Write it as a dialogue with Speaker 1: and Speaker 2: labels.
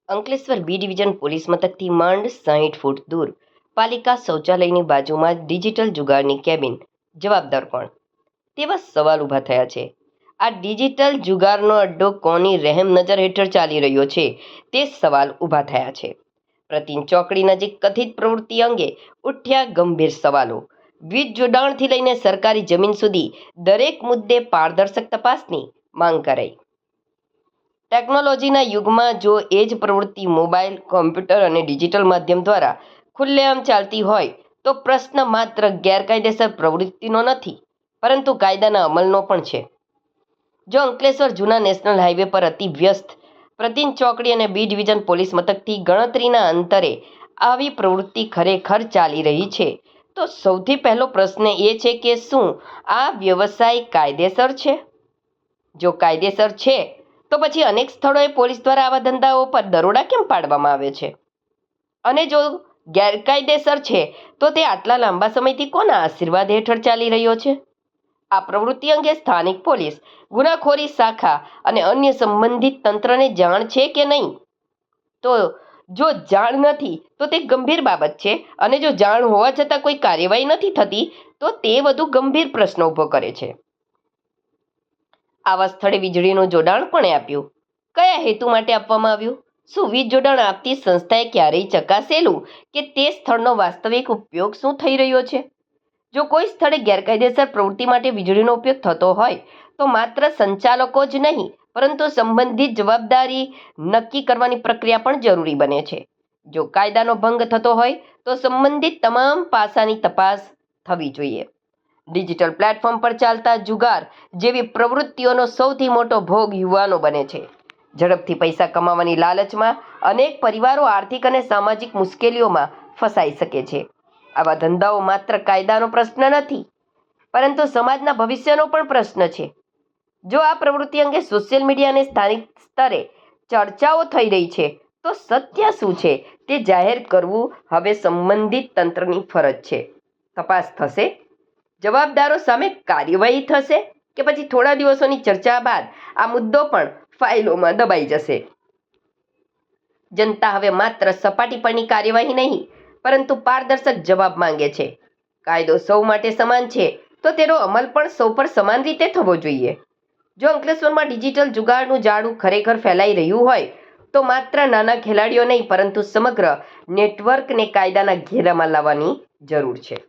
Speaker 1: Ankleshwar B division police મથકથી માંડ 60 ફૂટ દૂર પાલિકા શૌચાલયની બાજુમાં જ ડિજિટલ જુગારની કેબિન. જવાબદાર કોણ? તેવા સવાલ ઊભા થયા છે. આ ડિજિટલ જુગારનો અડ્ડો કોની રહેમ નજર હેઠળ ચાલી રહ્યો છે તે સવાલ ઊભા થયા છે. પ્રતિન ચોકડી નજીક કથિત પ્રવૃત્તિ અંગે ઉઠ્યા ગંભીર સવાલો. વીજ જોડાણથી લઈને સરકારી જમીન સુધી દરેક મુદ્દે પારદર્શક તપાસની માંગ કરાઈ. ટેકનોલોજીના યુગમાં જો એ જ પ્રવૃત્તિ મોબાઈલ, કોમ્પ્યુટર અને ડિજિટલ માધ્યમ દ્વારા ખુલ્લેઆમ ચાલતી હોય તો પ્રશ્ન માત્ર ગેરકાયદેસર પ્રવૃત્તિનો નથી, પરંતુ કાયદાના અમલનો પણ છે. જો અંકલેશ્વર જૂના નેશનલ હાઈવે પર અતિ વ્યસ્ત પ્રતિન ચોકડી અને બી ડિવિઝન પોલીસ મથકથી ગણતરીના અંતરે આવી પ્રવૃત્તિ ખરેખર ચાલી રહી છે, તો સૌથી પહેલો પ્રશ્ન એ છે કે શું આ વ્યવસાય કાયદેસર છે? જો કાયદેસર છે તો પછી અનેક સ્થળોએ પોલીસ દ્વારા આવા ધંધાઓ પર દરોડા કેમ પાડવામાં આવે છે? અને જો ગેરકાયદેસર છે તો તે આટલા લાંબા સમયથી કોના આશીર્વાદ હેઠળ ચાલી રહ્યો છે? આ પ્રવૃત્તિ અંગે સ્થાનિક પોલીસ, ગુનાખોરી શાખા અને અન્ય સંબંધિત તંત્રને જાણ છે કે નહીં? તો જો જાણ નથી તો તે ગંભીર બાબત છે, અને જો જાણ હોવા છતાં કોઈ કાર્યવાહી નથી થતી તો તે વધુ ગંભીર પ્રશ્ન ઊભો કરે છે. આવા સ્થળે વીજળીનું જોડાણ કોણે આપ્યું? કયા હેતુ માટે આપવામાં આવ્યું? શું વીજ જોડાણ આપતી સંસ્થાએ ક્યારેય ચકાસેલું કે તે સ્થળનો વાસ્તવિક ઉપયોગ શું થઈ રહ્યો છે? જો કોઈ સ્થળે ગેરકાયદેસર પ્રવૃત્તિ માટે વીજળીનો ઉપયોગ થતો હોય તો માત્ર સંચાલકો જ નહીં, પરંતુ સંબંધિત જવાબદારી નક્કી કરવાની પ્રક્રિયા પણ જરૂરી બને છે. જો કાયદાનો ભંગ થતો હોય તો સંબંધિત તમામ પાસાની તપાસ થવી જોઈએ. ડિજિટલ પ્લેટફોર્મ પર ચાલતા જુગાર જેવી પ્રવૃત્તિઓનો સૌથી મોટો ભોગ યુવાનો બને છે. ઝડપથી પૈસા કમાવાની લાલચમાં અનેક પરિવારો આર્થિક અને સામાજિક મુશ્કેલીઓમાં ફસાઈ શકે છે. આવા ધંધાઓ માત્ર કાયદાનો પ્રશ્ન નથી, પરંતુ સમાજના ભવિષ્યનો પણ પ્રશ્ન છે. જો આ પ્રવૃત્તિ અંગે સોશિયલ મીડિયા અને સ્થાનિક સ્તરે ચર્ચાઓ થઈ રહી છે, તો સત્ય શું છે તે જાહેર કરવું હવે સંબંધિત તંત્રની ફરજ છે. તપાસ થશે, જવાબદારો સામે કાર્યવાહી થશે, કે પછી થોડા દિવસોની ચર્ચા બાદ આ મુદ્દો પણ ફાઇલોમાં દબાઈ જશે? જનતા હવે માત્ર સપાટી પરની કાર્યવાહી નહીં, પરંતુ પારદર્શક જવાબ માંગે છે. કાયદો સૌ માટે સમાન છે, તો તેનો અમલ પણ સૌ પર સમાન રીતે થવો જોઈએ. જો અંકલેશ્વરમાં ડિજિટલ જુગારનું જાળું ખરેખર ફેલાઈ રહ્યું હોય તો માત્ર નાના ખેલાડીઓ નહીં, પરંતુ સમગ્ર નેટવર્કને કાયદાના ઘેરામાં લાવવાની જરૂર છે.